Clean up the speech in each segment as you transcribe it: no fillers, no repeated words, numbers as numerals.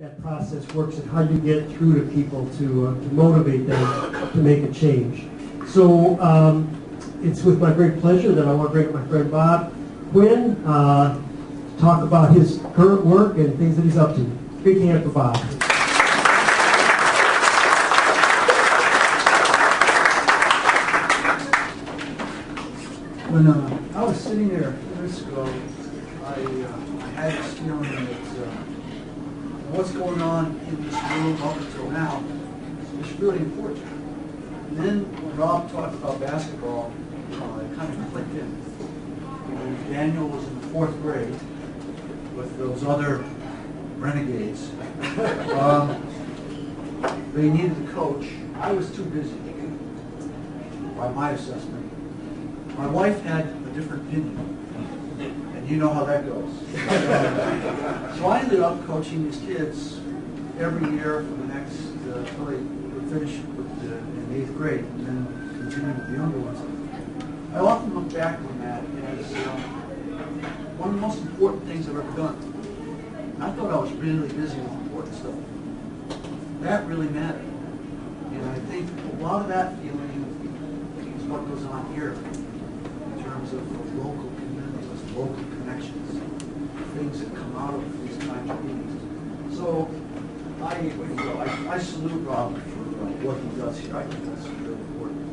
that process works and how you get through to people to motivate them to make a change. So it's with my great pleasure that I want to bring up my friend Bob Quinn to talk about his current work and things that he's up to. Big hand for Bob. When I was sitting there a few minutes ago, I had this feeling that what's going on in this room up until now is really important. And then when Rob talked about basketball, it kind of clicked in. When Daniel was in the 4th grade with those other renegades. They needed a coach. I was too busy, by my assessment. My wife had a different opinion, and you know how that goes. So I ended up coaching these kids every year for the next, until they would finish in 8th grade, and then continue with the younger ones. I often look back on that as one of the most important things I've ever done. I thought I was really busy with important stuff. That really mattered. And I think a lot of that feeling is what goes on here in terms of local communities, local connections, things that come out of these kinds of meetings. So I salute Rob for what he does here. I think that's really important.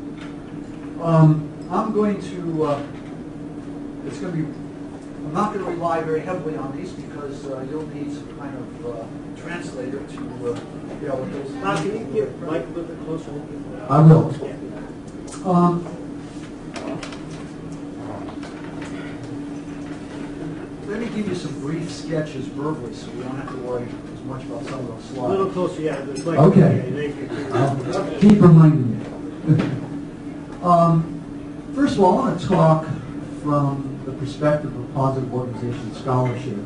I'm going to, I'm not going to rely very heavily on these because you'll need some kind of translator to be able to. Bob, can you get Mike a little bit closer? I will. Let me give you some brief sketches verbally so we don't have to worry as much about some of those slides. A little closer, yeah. Okay. I'll keep reminding you. First of all, I want to talk from the perspective of positive organization scholarship,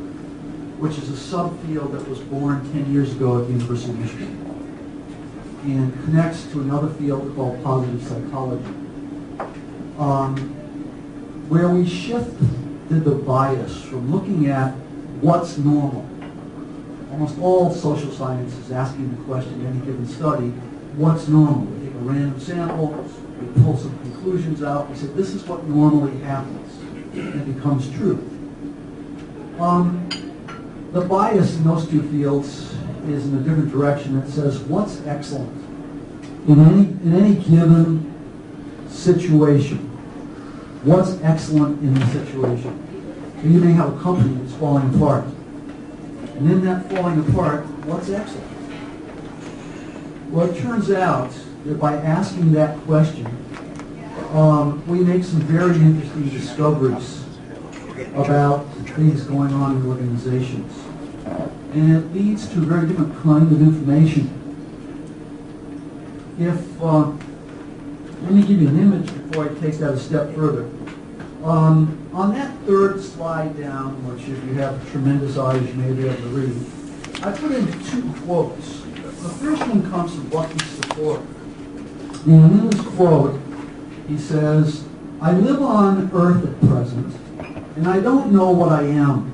which is a subfield that was born 10 years ago at the University of Michigan and connects to another field called positive psychology, where we shifted the bias from looking at what's normal. Almost all social science is asking the question in any given study, what's normal? We take a random sample, we pull some conclusions out, we say this is what normally happens, and it becomes true. The bias in those two fields is in a different direction. It says what's excellent in any given situation. What's excellent in the situation? So you may have a company that's falling apart, and in that falling apart, what's excellent? Well, it turns out that by asking that question, we make some very interesting discoveries about things going on in organizations. And it leads to a very different kind of information. Let me give you an image before I take that a step further. On that third slide down, which if you have tremendous eyes you may be able to read, I put in 2 quotes. The first one comes from Bucky Support. And in this quote, he says, "I live on earth at present, and I don't know what I am.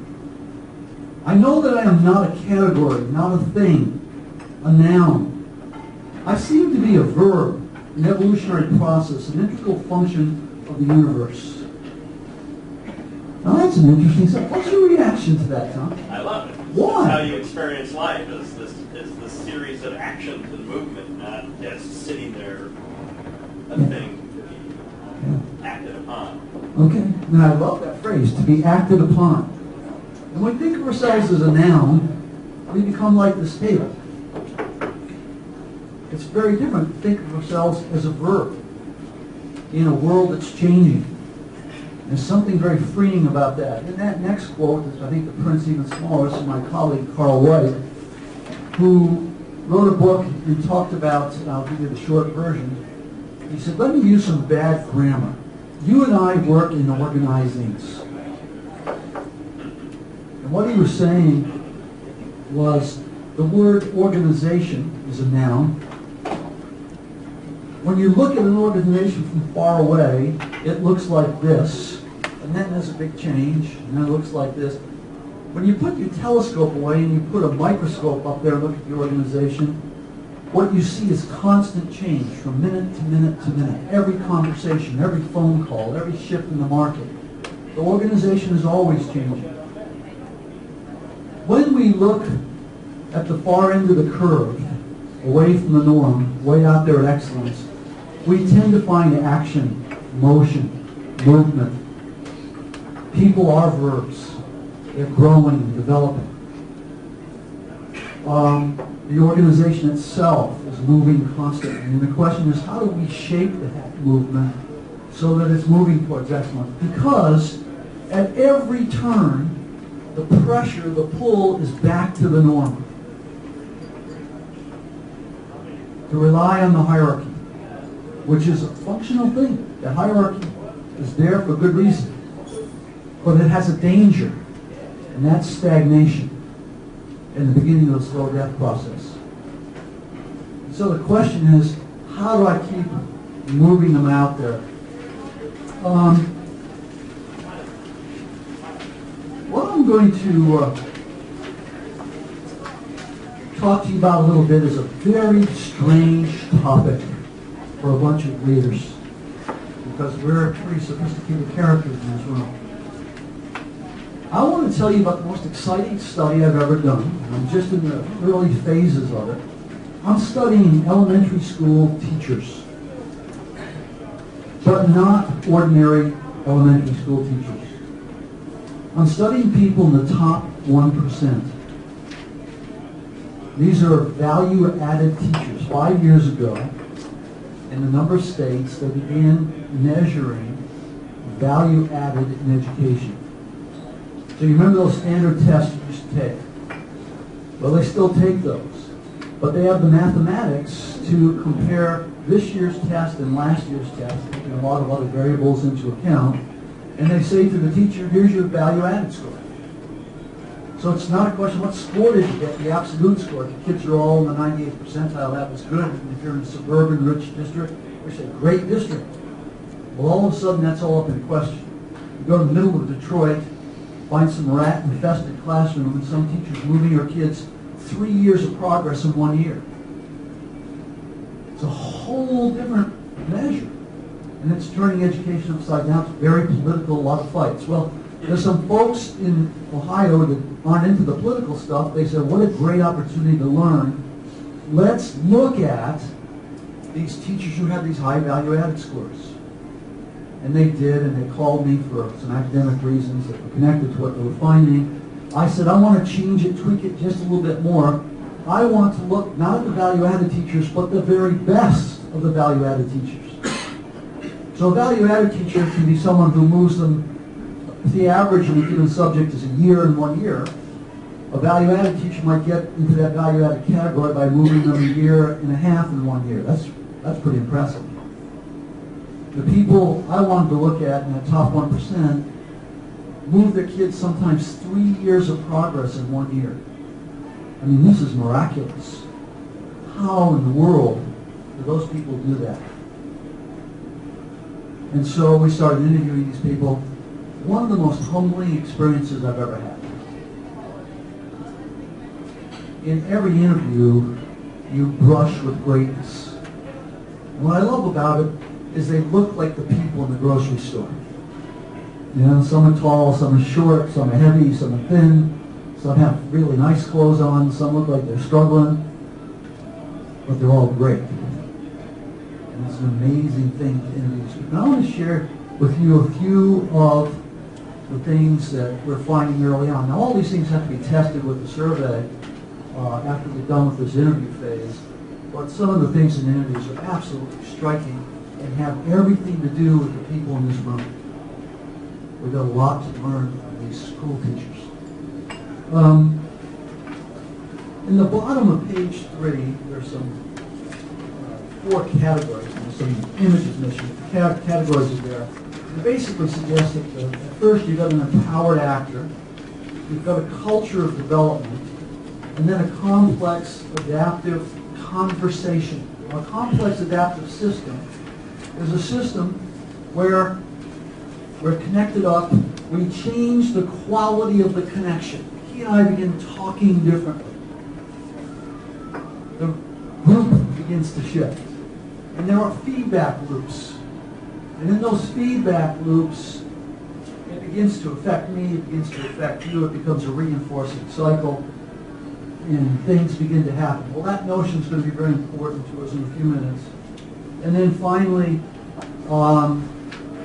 I know that I am not a category, not a thing, a noun. I seem to be a verb, an evolutionary process, an integral function of the universe." Now that's an interesting stuff. What's your reaction to that, Tom? I love it. Why? How you experience life is this series of actions and movement, not just sitting there, a thing to be acted upon. Okay, now I love that phrase, to be acted upon. And when we think of ourselves as a noun, we become like this table. It's very different to think of ourselves as a verb in a world that's changing. There's something very freeing about that. In that next quote, I think the print's even smaller, is from my colleague Carl White, who wrote a book and talked about, and I'll give you the short version, he said, let me use some bad grammar. You and I work in organizings. And what he was saying was the word organization is a noun. When you look at an organization from far away, it looks like this. And then there's a big change, and then it looks like this. When you put your telescope away and you put a microscope up there and look at the organization, what you see is constant change from minute to minute to minute. Every conversation, every phone call, every shift in the market. The organization is always changing. When we look at the far end of the curve, away from the norm, way out there at excellence, we tend to find action, motion, movement. People are verbs. They're growing and developing. The organization itself is moving constantly. And the question is, how do we shape that movement so that it's moving towards excellence? Because at every turn, the pressure, the pull is back to the norm. To rely on the hierarchy, which is a functional thing. The hierarchy is there for good reason. But it has a danger, and that's stagnation in the beginning of the slow death process. So the question is, how do I keep moving them out there? What I'm going to talk to you about a little bit is a very strange topic for a bunch of leaders, because we're pretty sophisticated characters in this room. I want to tell you about the most exciting study I've ever done. I'm just in the early phases of it. I'm studying elementary school teachers, but not ordinary elementary school teachers. I'm studying people in the top 1%. These are value-added teachers. 5 years ago, in a number of states, they began measuring value-added in education. So you remember those standard tests you used to take? Well, they still take those. But they have the mathematics to compare this year's test and last year's test, taking a lot of other variables into account. And they say to the teacher, here's your value-added score. So it's not a question, what score did you get, the absolute score? If the kids are all in the 98th percentile, that was good. And if you're in a suburban, rich district, it's a great district. Well, all of a sudden, that's all up in question. You go to the middle of Detroit, find some rat-infested classroom, and some teachers moving your kids 3 years of progress in 1 year. It's a whole different measure. And it's turning education upside down. It's very political, a lot of fights. Well, there's some folks in Ohio that aren't into the political stuff. They said, what a great opportunity to learn. Let's look at these teachers who have these high value-added scores. And they did, and they called me for some academic reasons that were connected to what they were finding. I said, I want to change it, tweak it just a little bit more. I want to look not at the value-added teachers, but the very best of the value-added teachers. So a value-added teacher can be someone who moves them, if the average in a given subject is a year in 1 year, a value-added teacher might get into that value-added category by moving them a year and a half in 1 year. That's pretty impressive. The people I wanted to look at in that top 1% move their kids sometimes 3 years of progress in 1 year. I mean, this is miraculous. How in the world do those people do that? And so we started interviewing these people. One of the most humbling experiences I've ever had. In every interview, you brush with greatness. And what I love about it is they look like the people in the grocery store. You know, some are tall, some are short, some are heavy, some are thin, some have really nice clothes on, some look like they're struggling, but they're all great. And it's an amazing thing to interview these people. And I want to share with you a few of the things that we're finding early on. Now, all these things have to be tested with the survey after we're done with this interview phase, but some of the things in the interviews are absolutely striking and have everything to do with the people in this room. We've got a lot to learn from these school teachers. In the bottom of page 3, there's some 4 categories. There's some images missing. The categories are there. They basically suggest that at first you've got an empowered actor, you've got a culture of development, and then a complex adaptive conversation. Now, a complex adaptive system is a system where we're connected up, we change the quality of the connection. he and I begin talking differently, the group begins to shift. And there are feedback loops. And in those feedback loops, it begins to affect me, it begins to affect you, it becomes a reinforcing cycle, and things begin to happen. Well, that notion is going to be very important to us in a few minutes. And then finally,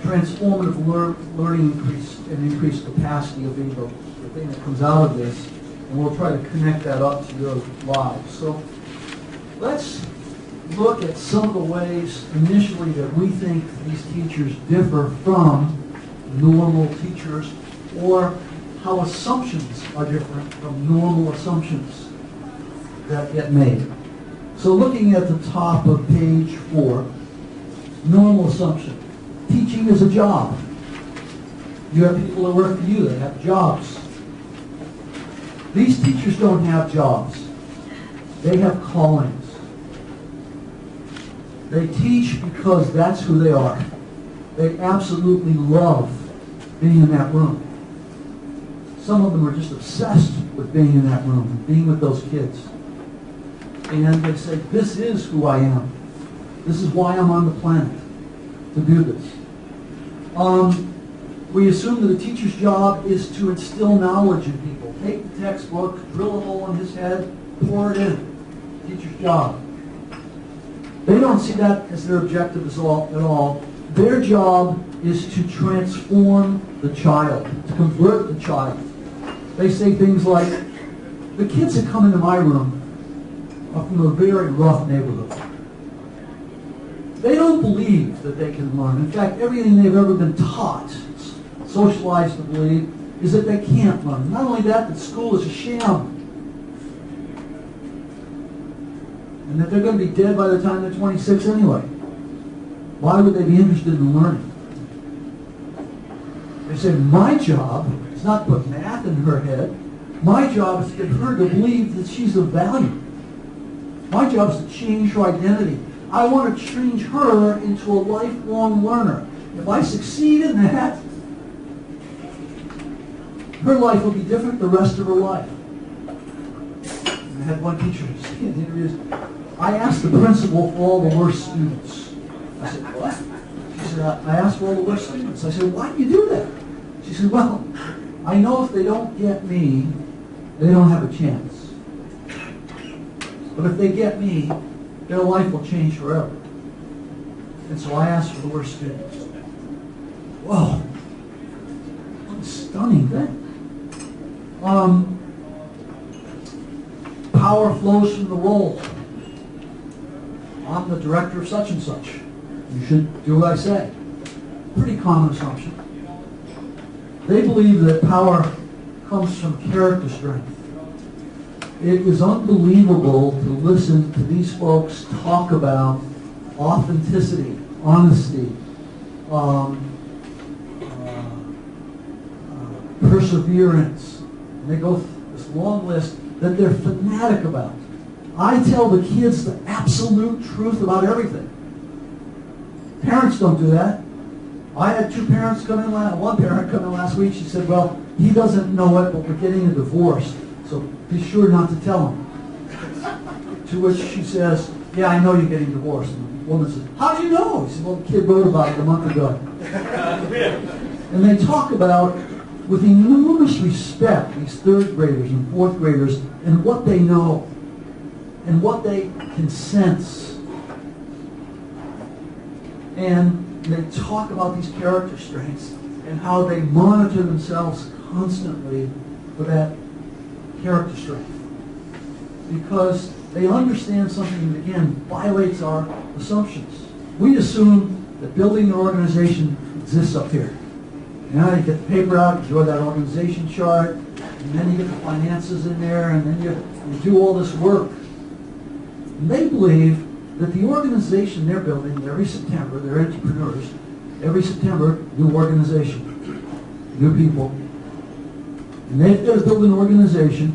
transformative learning and increased capacity of ego, the thing that comes out of this, and we'll try to connect that up to your lives. So let's look at some of the ways initially that we think these teachers differ from normal teachers, or how assumptions are different from normal assumptions that get made. So looking at the top of page 4, normal assumption. Teaching is a job. You have people that work for you that have jobs. These teachers don't have jobs. They have callings. They teach because that's who they are. They absolutely love being in that room. Some of them are just obsessed with being in that room, being with those kids. And they say, this is who I am. This is why I'm on the planet, to do this. We assume that a teacher's job is to instill knowledge in people. Take the textbook, drill a hole in his head, pour it in. Teacher's job. They don't see that as their objective at all. Their job is to transform the child, to convert the child. They say things like, the kids that come into my room are from a very rough neighborhood. They don't believe that they can learn. In fact, everything they've ever been taught, socialized to believe, is that they can't learn. Not only that school is a sham. And that they're going to be dead by the time they're 26 anyway. Why would they be interested in learning? They say, my job is not to put math in her head. My job is to get her to believe that she's of value. My job is to change her identity. I want to change her into a lifelong learner. If I succeed in that, her life will be different the rest of her life. And I had one teacher say in the interviews, I asked the principal for all the worst students. I said, what? She said, I asked for all the worst students. I said, why do you do that? She said, well, I know if they don't get me, they don't have a chance. But if they get me, their life will change forever. And so I asked for the worst students. Whoa. What a stunning thing. Power flows from the role. I'm the director of such and such. You should do what I say. Pretty common assumption. They believe that power comes from character strength. It is unbelievable to listen to these folks talk about authenticity, honesty, perseverance. And they go through this long list that they're fanatic about. I tell the kids the absolute truth about everything. Parents don't do that. I had two parents come in, one parent come in last week. She said, well, he doesn't know it, but we're getting a divorce, so be sure not to tell him. To which she says, yeah, I know you're getting divorced. And the woman says, how do you know? He said, well, the kid wrote about it a month ago. And they talk about, with enormous respect, these third graders and fourth graders, and what they know, and what they can sense. And they talk about these character strengths and how they monitor themselves constantly for that character strength. Because they understand something that, again, violates our assumptions. We assume that building an organization exists up here. Now you get the paper out, you draw that organization chart, and then you get the finances in there, and then you do all this work. And they believe that the organization they're building every September, they're entrepreneurs, every September, new organization, new people. And they've got to build an organization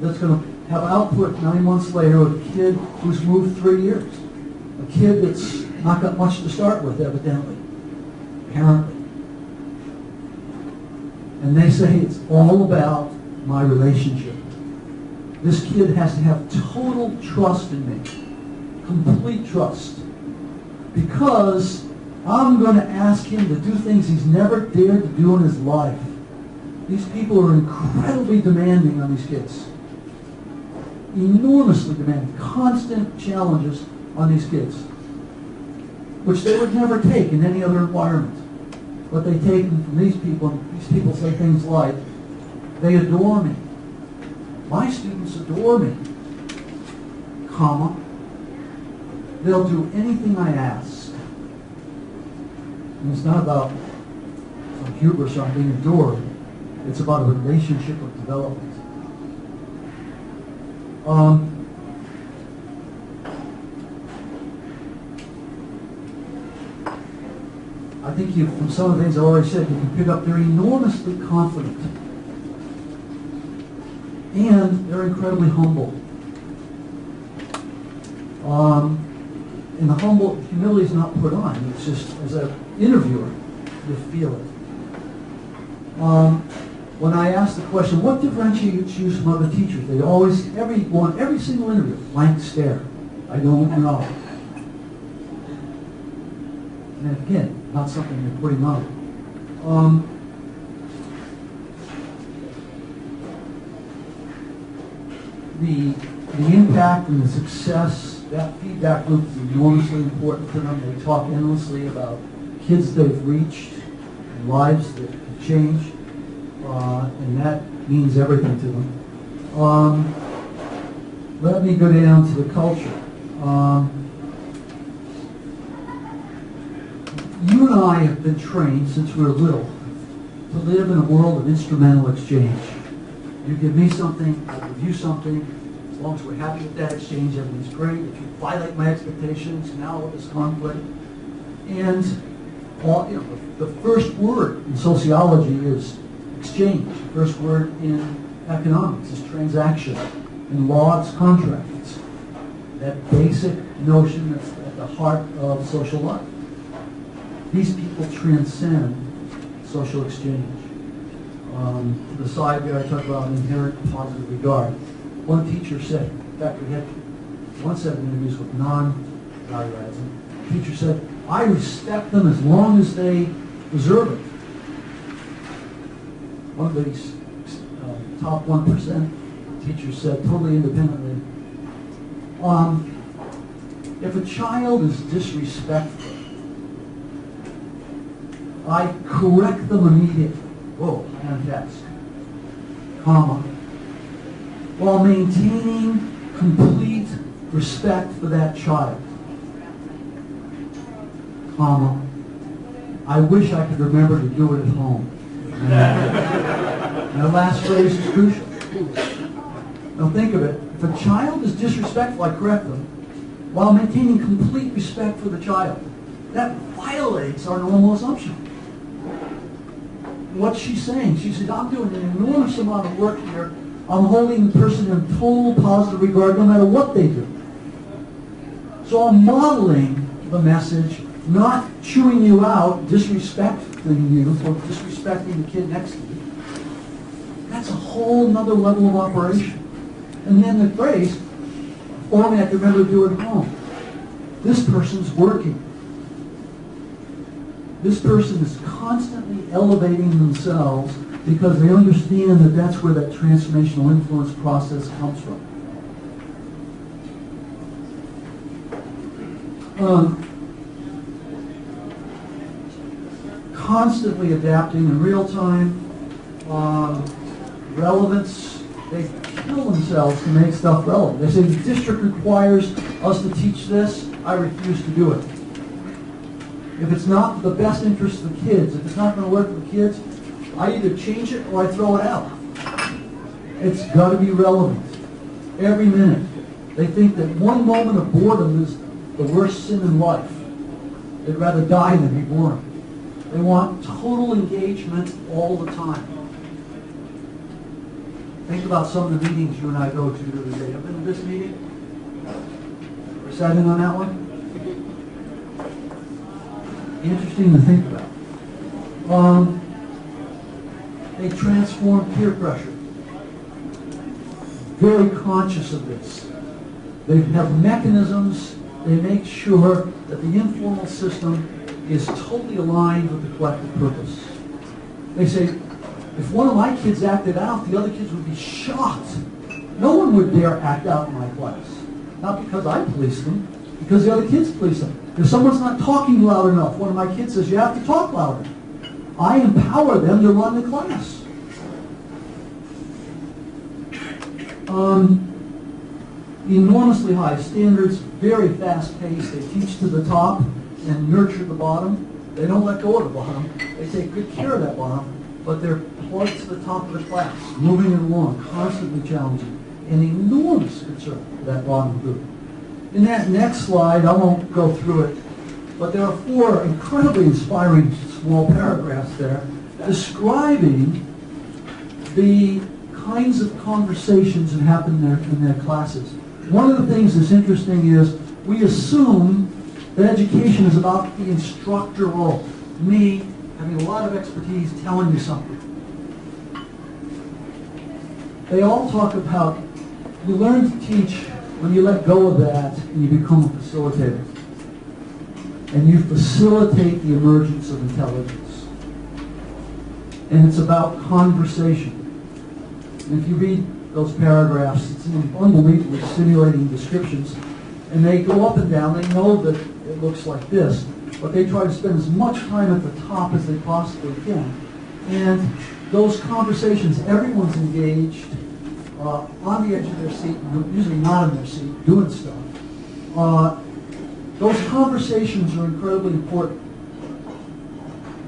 that's going to have output 9 months later with a kid who's moved 3 years. A kid that's not got much to start with, evidently, apparently. And they say it's all about my relationship. This kid has to have total trust in me, complete trust, because I'm going to ask him to do things he's never dared to do in his life. These people are incredibly demanding on these kids. Enormously demanding. Constant challenges on these kids, which they would never take in any other environment. But they take them from these people, and these people say things like, they adore me. My students adore me, comma, they'll do anything I ask. And it's not about some hubris on being adored. It's about a relationship of development. I think from some of the things I already said, you can pick up they're enormously confident. And they're incredibly humble. And the humility is not put on. It's just, as an interviewer, you feel it. When I ask the question, what differentiates you from other teachers? They always, every single interview, blank stare. I don't know. And again, not something they're putting on. The impact and the success, that feedback loop is enormously important to them. They talk endlessly about kids they've reached and lives that have changed, and that means everything to them. Let me go down to the culture. You and I have been trained since we were little to live in a world of instrumental exchange. You give me something, I give you something. As long as we're happy with that exchange, everything's great. If you violate my expectations, now there's conflict. And the first word in sociology is exchange. The first word in economics is transaction. In law, it's contract. It's that basic notion that's at the heart of social life. These people transcend social exchange. To the side there, I talk about an inherent positive regard. One teacher said, in fact, we had one set of interviews with non-value adds, and the teacher said, I respect them as long as they deserve it. One of these top 1% teachers said, totally independently, if a child is disrespectful, I correct them immediately. Whoa, fantastic. Comma. While maintaining complete respect for that child. Comma. I wish I could remember to do it at home. And that last phrase is crucial. Now think of it. If a child is disrespectful, I correct them while maintaining complete respect for the child. That violates our normal assumption. What's she saying? She said, I'm doing an enormous amount of work here. I'm holding the person in total positive regard no matter what they do. So I'm modeling the message, not chewing you out, disrespecting you for disrespecting the kid next to you. That's a whole nother level of operation. And then the phrase, only I can remember to do it at home. This person's working. This person is constantly elevating themselves because they understand that that's where that transformational influence process comes from. Constantly adapting in real time, relevance, they kill themselves to make stuff relevant. They say the district requires us to teach this, I refuse to do it. If it's not the best interest of the kids, if it's not going to work for the kids, I either change it or I throw it out. It's got to be relevant. Every minute. They think that one moment of boredom is the worst sin in life. They'd rather die than be born. They want total engagement all the time. Think about some of the meetings you and I go to today. Have you been to this meeting? Or sat in on that one? Interesting to think about. They transform peer pressure. very conscious of this. They have mechanisms, they make sure that the informal system is totally aligned with the collective purpose. They say, if one of my kids acted out, the other kids would be shocked. No one would dare act out in my class. Not because I police them, because the other kids police them. If someone's not talking loud enough, one of my kids says, you have to talk louder. I empower them to run the class. Enormously high standards, very fast paced. They teach to the top and nurture the bottom. They don't let go of the bottom. They take good care of that bottom, but they're plugged to the top of the class, moving it along, constantly challenging, and enormous concern for that bottom group. In that next slide, I won't go through it, but there are 4 incredibly inspiring small paragraphs there describing the kinds of conversations that happen in their classes. One of the things that's interesting is we assume that education is about the instructor role, me having a lot of expertise telling you something. They all talk about you learn to teach when you let go of that and you become a facilitator. And you facilitate the emergence of intelligence. And it's about conversation. And if you read those paragraphs, it's unbelievably stimulating descriptions. And they go up and down. They know that it looks like this, but they try to spend as much time at the top as they possibly can. And those conversations, everyone's engaged on the edge of their seat, usually not in their seat, doing stuff. Those conversations are incredibly important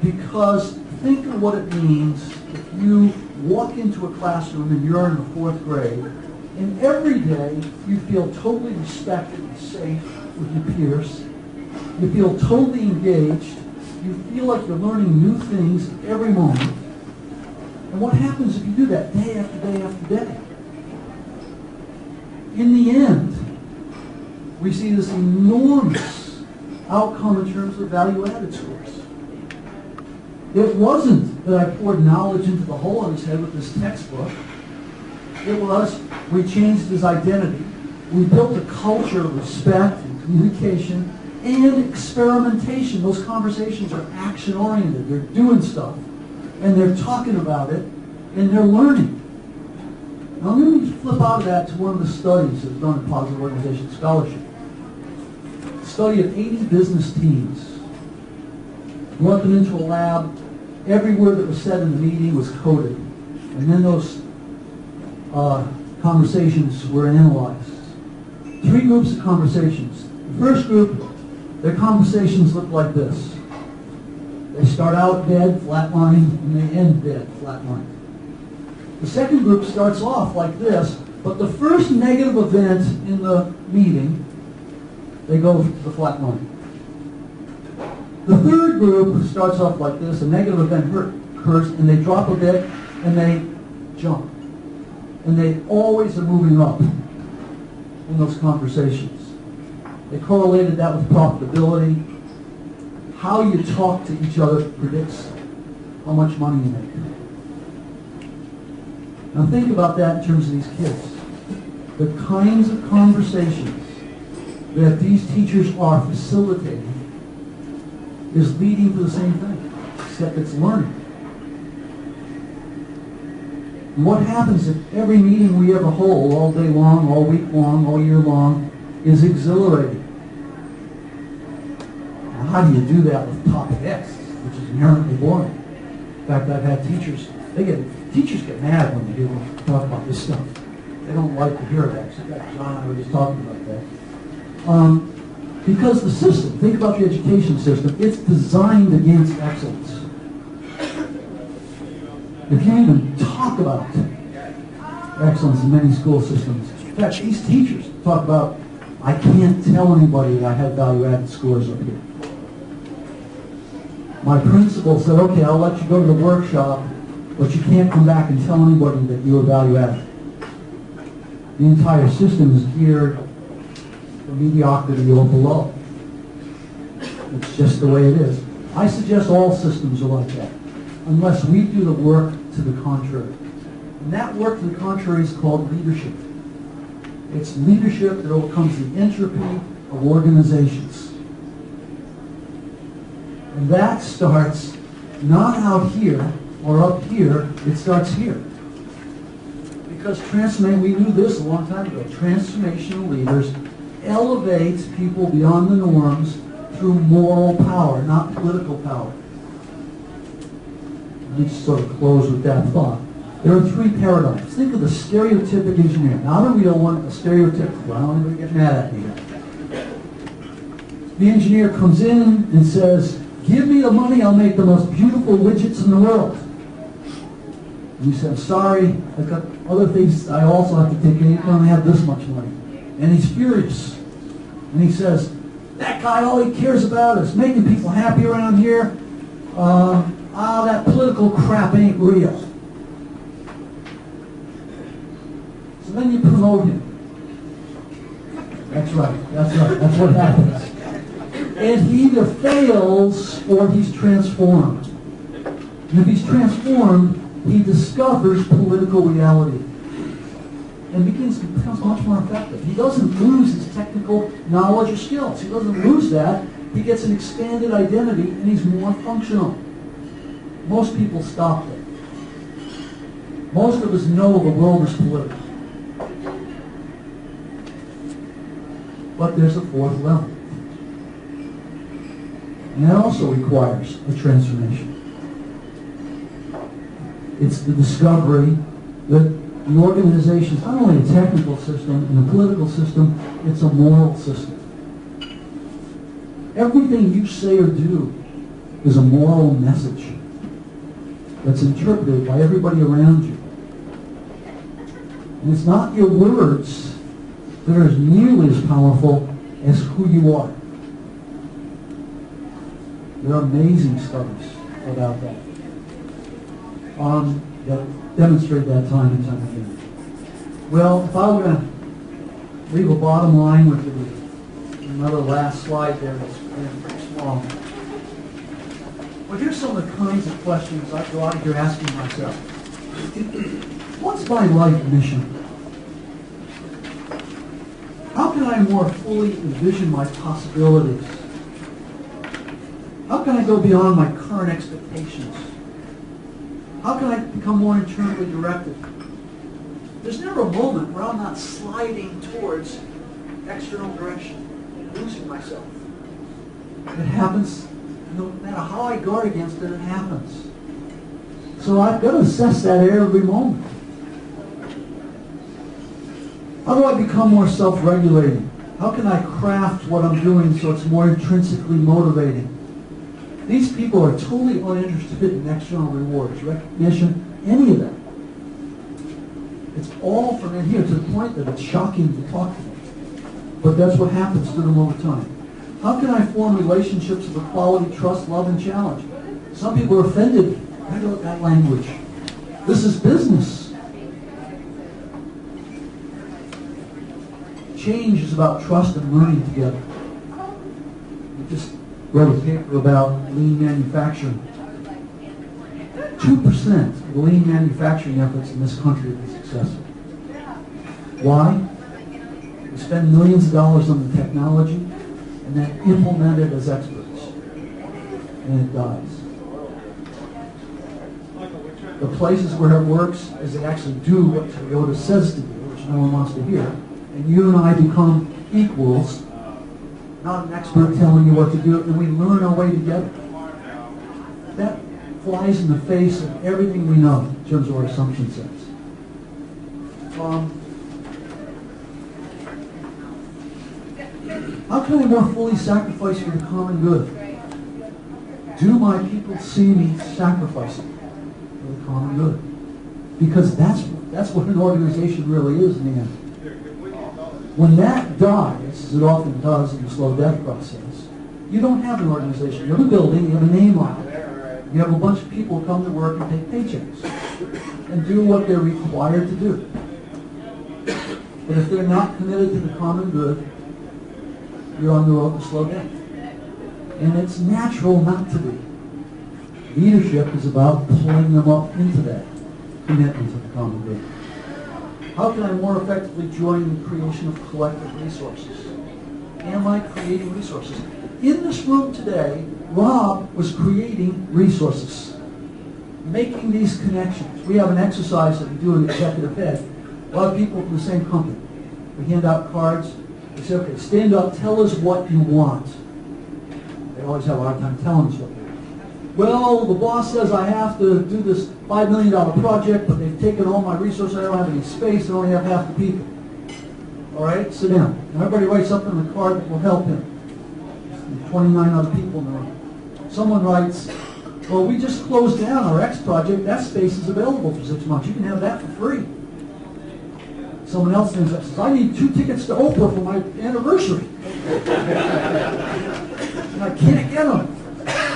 because think of what it means if you walk into a classroom and you're in the 4th grade, and every day you feel totally respected and safe with your peers. You feel totally engaged. You feel like you're learning new things every moment. And what happens if you do that day after day after day? In the end, we see this enormous outcome in terms of value-added scores. It wasn't that I poured knowledge into the hole in his head with this textbook. It was we changed his identity. We built a culture of respect and communication and experimentation. Those conversations are action-oriented. They're doing stuff, and they're talking about it, and they're learning. Now let me flip out of that to one of the studies that's done in Positive Organization Scholarship. A study of 80 business teams. Brought them into a lab. Every word that was said in the meeting was coded. And then those conversations were analyzed. 3 groups of conversations. The first group, their conversations look like this. They start out dead, flatline, and they end dead, flatline. The second group starts off like this, but the first negative event in the meeting, they go to the flat line. The third group starts off like this, a negative event occurs, and they drop a bit, and they jump. And they always are moving up in those conversations. They correlated that with profitability. How you talk to each other predicts how much money you make. Now think about that in terms of these kids. The kinds of conversations that these teachers are facilitating is leading to the same thing, except it's learning. And what happens if every meeting we ever hold, all day long, all week long, all year long, is exhilarating? Now, how do you do that with topic X, which is inherently boring? In fact, I've had teachers get mad when they hear me talk about this stuff. They don't like to hear that. So John and I were just talking about that. Because the system, think about the education system, it's designed against excellence. You can't even talk about excellence in many school systems. In fact, these teachers talk about, I can't tell anybody that I have value-added scores up here. My principal said, okay, I'll let you go to the workshop, but you can't come back and tell anybody that you were value-added. The entire system is geared for mediocrity or below. It's just the way it is. I suggest all systems are like that, unless we do the work to the contrary. And that work to the contrary is called leadership. It's leadership that overcomes the entropy of organizations. And that starts not out here or up here, it starts here. Because we knew this a long time ago. Transformational leaders elevate people beyond the norms through moral power, not political power. Let me sort of close with that thought. There are three paradigms. Think of the stereotypic engineer. Not a real one, a stereotypical. I don't even get mad at me. The engineer comes in and says, give me the money, I'll make the most beautiful widgets in the world. And you say, sorry, I've got other things I also have to take in. You don't have this much money. And he's furious. And he says, that guy, all he cares about is making people happy around here. That political crap ain't real. So then you promote him. That's right. That's what happens. And he either fails or he's transformed. And if he's transformed, he discovers political reality and becomes much more effective. He doesn't lose his technical knowledge or skills. He doesn't lose that. He gets an expanded identity and he's more functional. Most people stop there. Most of us know the world is political. But there's a fourth level. And that also requires a transformation. It's the discovery that the organization is not only a technical system and a political system, it's a moral system. Everything you say or do is a moral message that's interpreted by everybody around you. And it's not your words that are nearly as powerful as who you are. There are amazing studies about that. That demonstrate that time and time again. Well, if I were going to leave a bottom line with you, another last slide there that's pretty small. Well, here's some of the kinds of questions I go out of here asking myself. What's my life mission? How can I more fully envision my possibilities? How can I go beyond my current expectations? How can I become more internally directed? There's never a moment where I'm not sliding towards external direction, losing myself. It happens, no matter how I guard against it, it happens. So I've got to assess that every moment. How do I become more self-regulating? How can I craft what I'm doing so it's more intrinsically motivating? These people are totally uninterested in external rewards, recognition, any of that. It's all from in here to the point that it's shocking to talk to them. But that's what happens to them over time. How can I form relationships of equality, trust, love, and challenge? Some people are offended by that language. This is business. Change is about trust and learning together. We just wrote a paper about lean manufacturing. 2% of the lean manufacturing efforts in this country have been successful. Why? We spend millions of dollars on the technology and then implement it as experts. And it dies. The places where it works is they actually do what Toyota says to do, which no one wants to hear, and you and I become equals, not an expert telling you what to do, and we learn our way together. That flies in the face of everything we know in terms of our assumption sets. How can I more fully sacrifice for the common good? Do my people see me sacrificing for the common good? Because that's what an organization really is in the end. When that dies, as it often does in the slow death process, you don't have an organization. You have a building, you have a name on it. You have a bunch of people who come to work and take paychecks and do what they're required to do. But if they're not committed to the common good, you're on the road to slow death. And it's natural not to be. Leadership is about pulling them up into that commitment to the common good. How can I more effectively join the creation of collective resources? Am I creating resources? In this room today, Rob was creating resources, making these connections. We have an exercise that we do in Executive Head. A lot of people from the same company. We hand out cards. We say, okay, stand up, tell us what you want. They always have a hard time telling us what they want. Well, the boss says I have to do this $5 million project, but they've taken all my resources. I don't have any space. I only have half the people. All right, sit down. And everybody writes something on the card that will help him. 29 other people in the room. Someone writes, well, we just closed down our X project. That space is available for 6 months. You can have that for free. Someone else says, I need 2 tickets to Oprah for my anniversary. And I can't get them.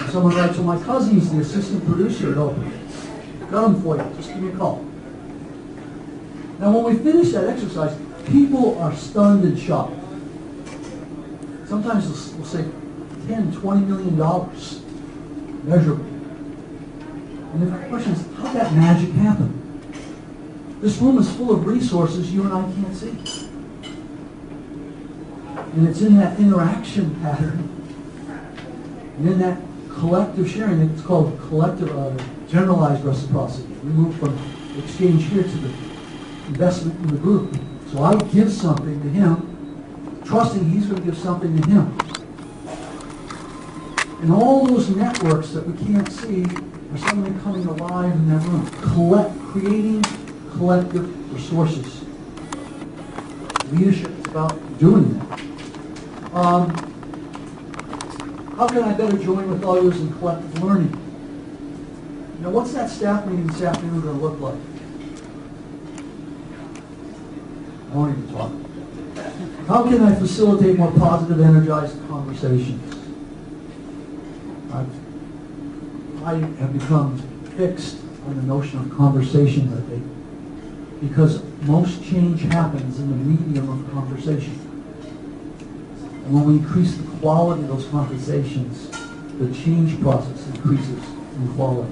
Someone writes, well, my cousin's the assistant producer at Oprah. Got them for you. Just give me a call. Now, when we finish that exercise, people are stunned and shocked. Sometimes we'll say $10, $20 million measurable. And the question is, how did that magic happen? This room is full of resources you and I can't see. And it's in that interaction pattern, and in that collective sharing, it's called collective, generalized reciprocity. We move from exchange here to the investment in the group. So I give something to him, trusting he's going to give something to him. And all those networks that we can't see are suddenly coming alive in that room, creating collective resources. Leadership is about doing that. How can I better join with others in collective learning? Now, what's that staff meeting this afternoon going to look like? I won't even talk. How can I facilitate more positive, energized conversations? I have become fixed on the notion of conversation lately because most change happens in the medium of conversation. And when we increase the quality of those conversations, the change process increases in quality.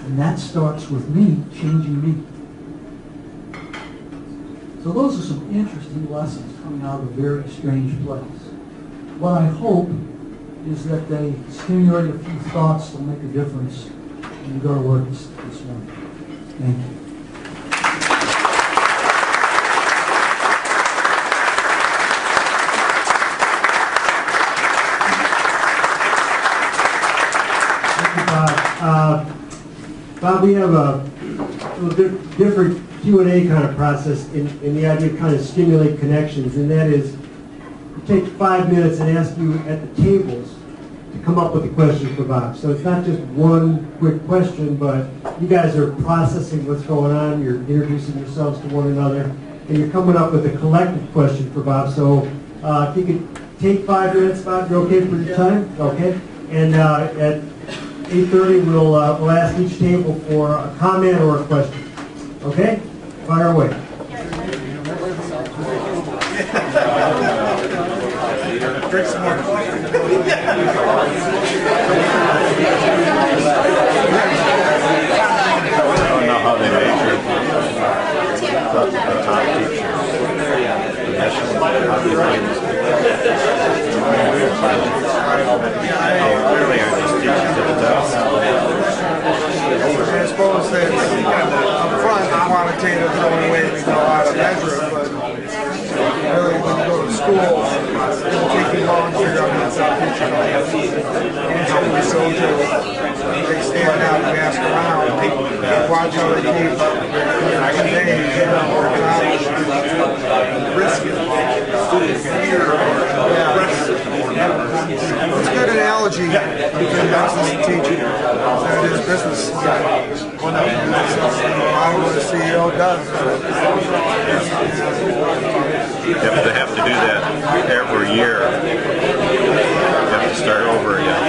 And that starts with me changing me. So those are some interesting lessons coming out of a very strange place. What I hope is that they stimulate a few thoughts that will make a difference when you go to work this morning. Thank you. Bob, we have a little different Q&A kind of process in the idea of kind of stimulate connections, and that is we take 5 minutes and ask you at the tables to come up with a question for Bob. So it's not just one quick question, but you guys are processing what's going on, you're introducing yourselves to one another, and you're coming up with a collective question for Bob. So if you could take 5 minutes, Bob, you're okay for your time? Okay. And at 8:30, we'll ask each table for a comment or a question. Okay? Fire away. Drink some more. I don't know how they measure the top teacher. Clearly are just teaching to the test. I suppose that up front, the quantitative is the only way we know how to measure it, but really when you go to school, it'll take you long to figure out how to teach it. How we soldier, they stand out and ask around, watch how they teach, working out, risk it. It's a good analogy between business and teaching. That is business. What a CEO does. If they have to do that every year, you have to start over again.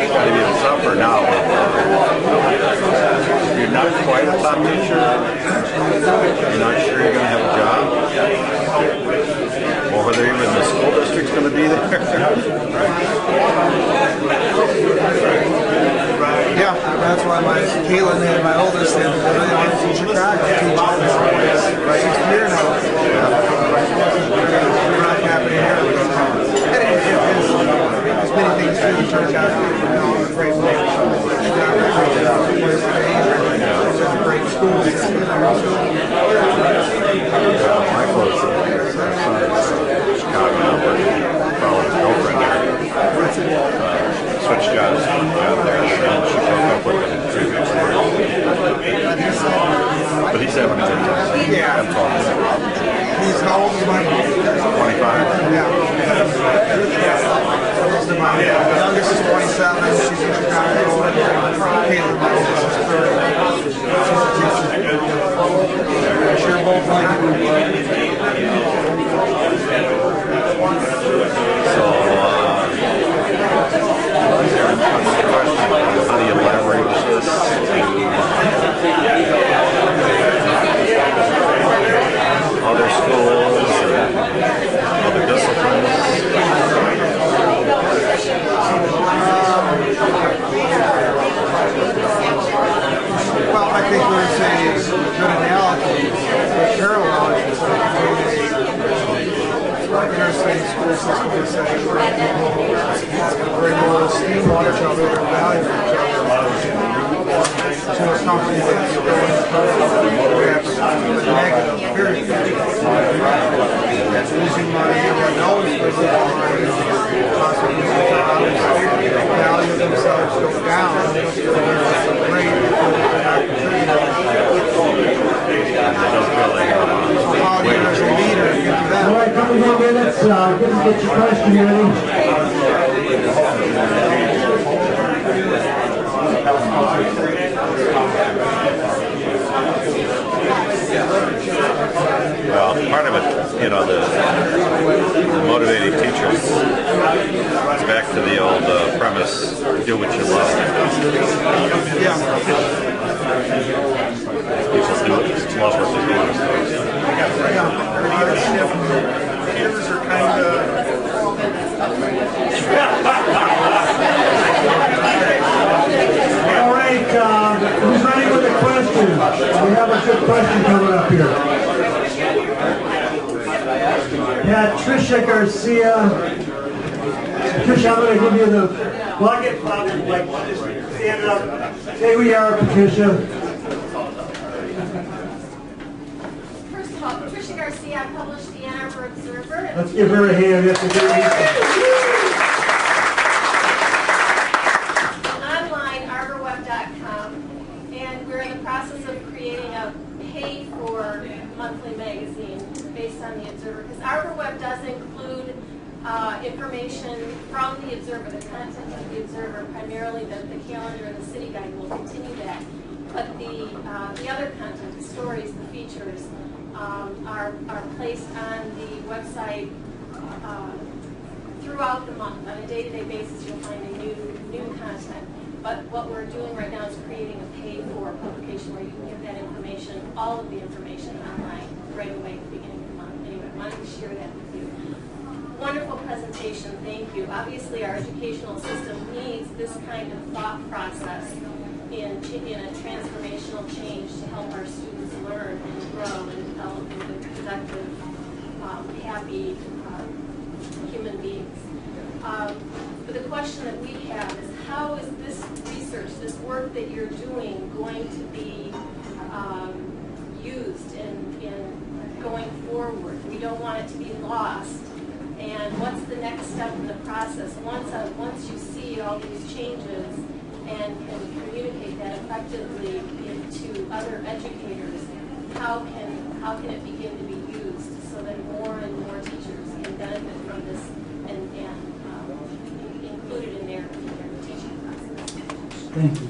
Maybe it's tougher now. You're not quite a top teacher. You're not sure you're going to have a job. Or whether even the school district's going to be there. Caitlin and my oldest, they really want to teach Chicago. Right here now. We're not happening here. There's many things to do in Chicago. A great place. There's a great school system there. My close son is Chicago, followed his girlfriend there. Switched jobs out there, and she broke up with him 3 weeks later. But he's having a good time. Yeah. I'm talking. He's how old is my 25. Yeah. The youngest is 27. She's in Chicago. Caitlin, my oldest, is 30. Sure, both like How do you leverage this to other schools or other disciplines? Well, I think we would say is a good analogy. The parallel is interstate school system is such a great people bring more esteem on each other and value each other. To a company that's going perhaps the negative, period. That's losing money, everyone knows they're losing money, possibly losing jobs, value themselves go down. It's great how do you as a leader get to that? All right, couple more minutes. Get your question ready. Well, part of it, you know, the motivating teachers, it's back to the old premise, do what you love. Yeah. People do love what they do. Teachers are kind of... All right, who's ready with a question? We have a good question coming up here. Patricia Garcia. Patricia, I'm going to give you the... Well, I get like stand up. Say who you are, Patricia. First of all, Patricia Garcia, I published the Ann Arbor Observer. Let's give her a hand. That's a good Online, arborweb.com, and we're in the process of creating a pay-for monthly magazine based on the Observer, because ArborWeb does include information from the Observer, the content of the Observer, primarily the calendar and the city guide will continue that. But the other content, the stories, the features, are placed on the website throughout the month. On a day-to-day basis, you'll find a new content. But what we're doing right now is creating a pay-for publication where you can get that information, all of the information online right away at the beginning of the month. Anyway, I wanted to share that with you. Wonderful presentation, thank you. Obviously, our educational system needs this kind of thought process in a transformational change to help our students learn and grow and develop into productive, happy human beings. But the question that we have is, how is this research, this work that you're doing, going to be used in going forward? We don't want it to be lost. And what's the next step in the process? Once you see all these changes and can communicate that effectively to other educators, how can it begin to be used so that more and more teachers can benefit from this and include it in their teaching process? Thank you.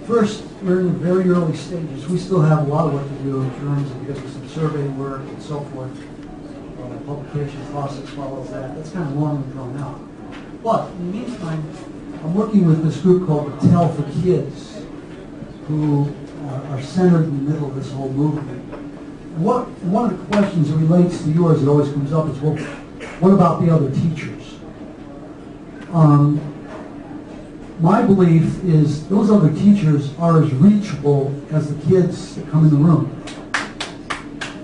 First, we're in the very early stages. We still have a lot of work to do in terms of because of some survey work and so forth. The publication process follows that. That's kind of long and drawn out. But in the meantime, I'm working with this group called the Tell for Kids, who are centered in the middle of this whole movement. And one of the questions that relates to yours that always comes up is, well, what about the other teachers? my belief is those other teachers are as reachable as the kids that come in the room.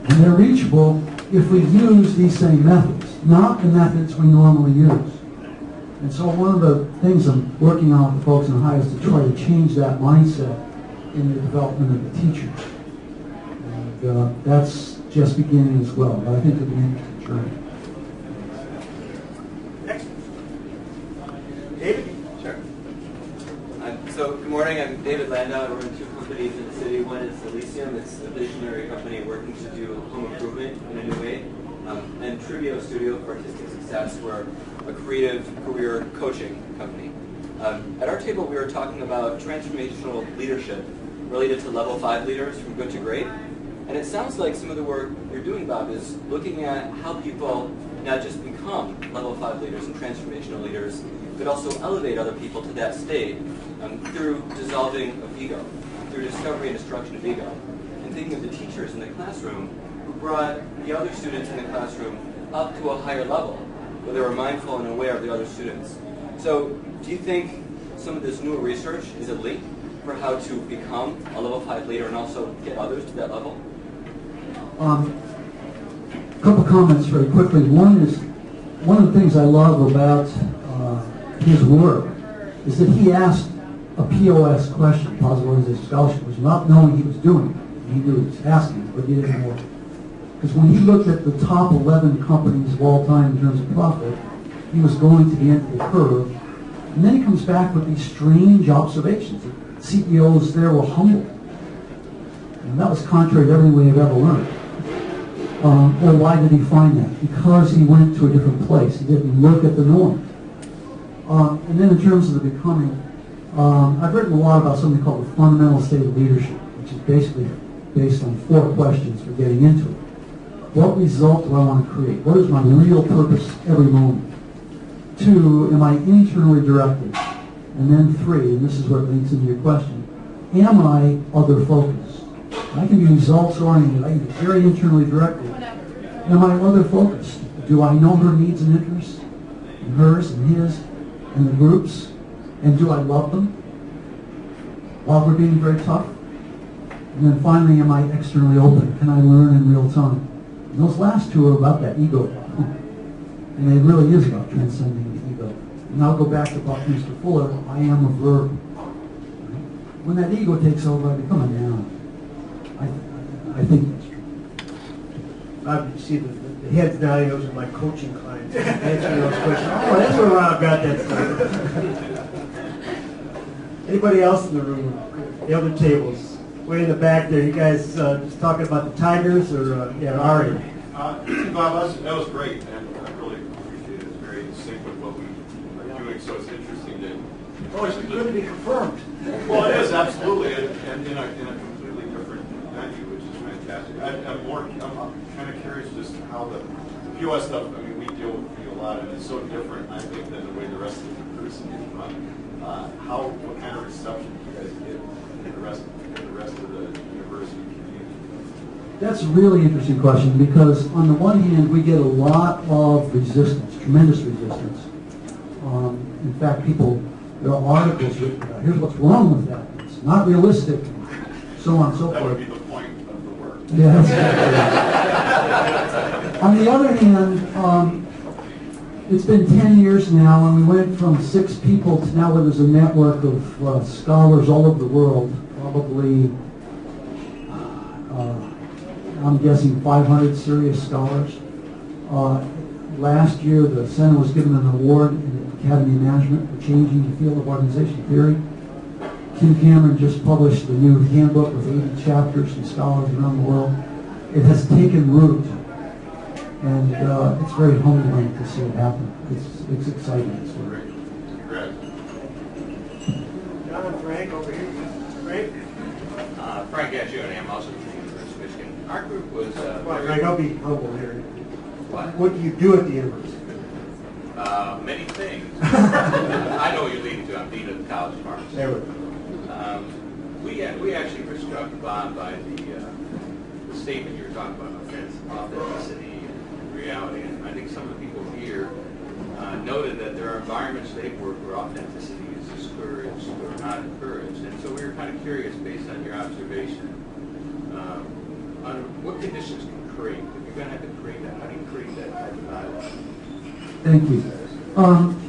And they're reachable if we use these same methods, not the methods we normally use. And so one of the things I'm working on with folks in Ohio is to try to change that mindset in the development of the teachers. And that's just beginning as well, but I think it'll be an interesting journey. Next. David? Sure. So, good morning. I'm David Landau. I run two companies in the city. One is Elysium. It's a visionary company working to do home improvement in a new way. And Trivio Studio for Artistic Success. We're a creative career coaching company. At our table, we were talking about transformational leadership related to level 5 leaders from good to great. And it sounds like some of the work you're doing, Bob, is looking at how people not just become level 5 leaders and transformational leaders, but also elevate other people to that state through dissolving of ego, through discovery and destruction of ego. And thinking of the teachers in the classroom who brought the other students in the classroom up to a higher level, where they were mindful and aware of the other students. So do you think some of this newer research is a link for how to become a level 5 leader and also get others to that level? A couple comments very quickly. One is, one of the things I love about his work is that he asked a POS question, Positive Organization Scholarship, was not knowing he was doing it. He knew he was asking, but he didn't know. Because when he looked at the top 11 companies of all time in terms of profit, he was going to the end of the curve. And then he comes back with these strange observations. CEOs there were humble. And that was contrary to everything we have ever learned. Well, why did he find that? Because he went to a different place. He didn't look at the norm. And then in terms of the becoming, I've written a lot about something called the fundamental state of leadership, which is basically based on 4 questions for getting into it. What result do I want to create? What is my real purpose every moment? 2, am I internally directed? And then 3, and this is where it leads into your question, am I other focused? I can be results oriented, I can be very internally directed. Am I other focused? Do I know her needs and interests? And hers and his and the groups? And do I love them while we're being very tough? And then finally, am I externally open? Can I learn in real time? And those last 2 are about that ego. And it really is about transcending the ego. And I'll go back to Buckminster Fuller, I am a verb. When that ego takes over, I become a noun. I think that's true. You see the heads nodding, those are my coaching clients. Answering those questions. Oh, that's where Rob got that stuff. Anybody else in the room? The other tables. Way in the back there, you guys just talking about the Tigers or Ari? Bob, that was great, and I really appreciate it. It's very in sync with what we are doing, so it's interesting to... Oh, it's good to be confirmed. Well, it is, absolutely, and in a completely different venue, which is fantastic. I'm kind of curious just how the POS stuff, I mean, we deal with you a lot, and it's so different, I think, than the way the rest of the person is run. What kind of reception do you guys get in the rest of the university community? That's a really interesting question because on the one hand, we get a lot of resistance, tremendous resistance. In fact, there are articles written about, here's what's wrong with that. It's not realistic, so on and so forth. That would be the point of the work. Yeah, that's on the other hand, it's been 10 years now, and we went from 6 people to now where there's a network of scholars all over the world, probably, I'm guessing 500 serious scholars. Last year, the Center was given an award in the Academy of Management for changing the field of organization theory. Kim Cameron just published a new handbook with 80 chapters from scholars around the world. It has taken root, and it's very humbling to see it happen. It's exciting. It's Great. Congrats. John and Frank over here. Frank? Frank Gaglione, I'm also from the University of Michigan. Our group was... Well, Frank, I'll be humble here. What? What do you do at the university? Many things. I know what you're leading to. I'm dean of the College of Pharmacy. There we go. We actually were struck, Bob, by the statement you were talking about, authenticity and reality. And I think some of the people here noted that there are environments they work where authenticity is just encouraged or not encouraged. And so we were kind of curious, based on your observation, on what conditions can create. If you're going to have to create that, how do you create that type of dialogue? Thank you.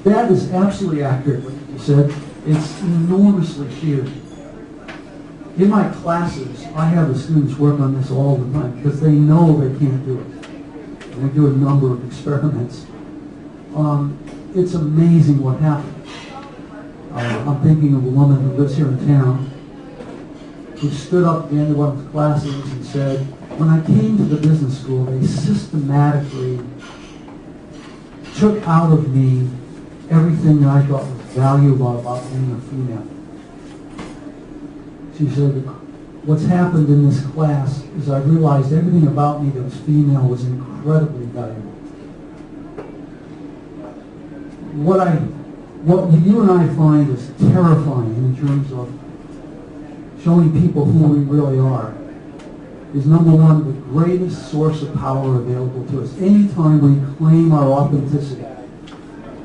That is absolutely accurate, what you said. It's enormously feared. In my classes, I have the students work on this all the time because they know they can't do it. And we do a number of experiments. It's amazing what happens. I'm thinking of a woman who lives here in town who stood up at the end of one of the classes and said, when I came to the business school, they systematically took out of me everything that I thought was valuable about being a female. She said, what's happened in this class is I realized everything about me that was female was incredibly valuable. What you and I find is terrifying in terms of showing people who we really are is, number one, the greatest source of power available to us. Anytime we claim our authenticity,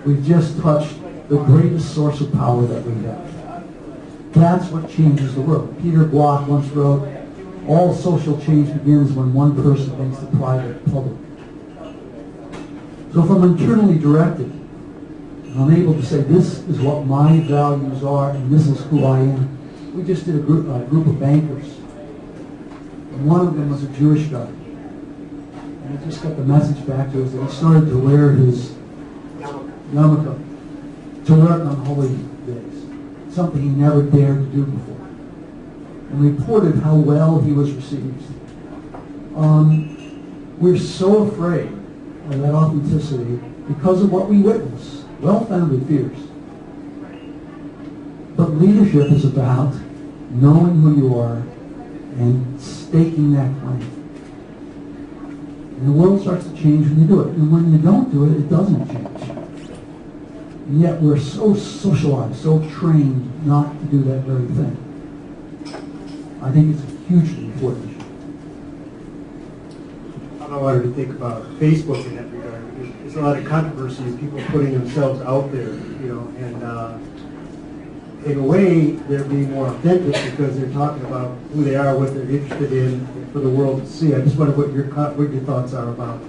we've just touched the greatest source of power that we have. That's what changes the world. Peter Block once wrote, all social change begins when one person makes the private public. So if I'm internally directed, and I'm able to say, this is what my values are and this is who I am. We just did a group of bankers. And one of them was a Jewish guy. And I just got the message back to us that he started to wear his yarmulke to work on holy days. Something he never dared to do before. And reported how well he was received. We're so afraid of that authenticity because of what we witness. Well-founded fears. But leadership is about knowing who you are and staking that claim. And the world starts to change when you do it. And when you don't do it, it doesn't change. And yet we're so socialized, so trained not to do that very thing. I think it's a hugely important issue. I don't know what to think about Facebook in that regard. There's a lot of controversy of people putting themselves out there, and in a way they're being more authentic because they're talking about who they are, what they're interested in, for the world to see. I just wonder what your thoughts are about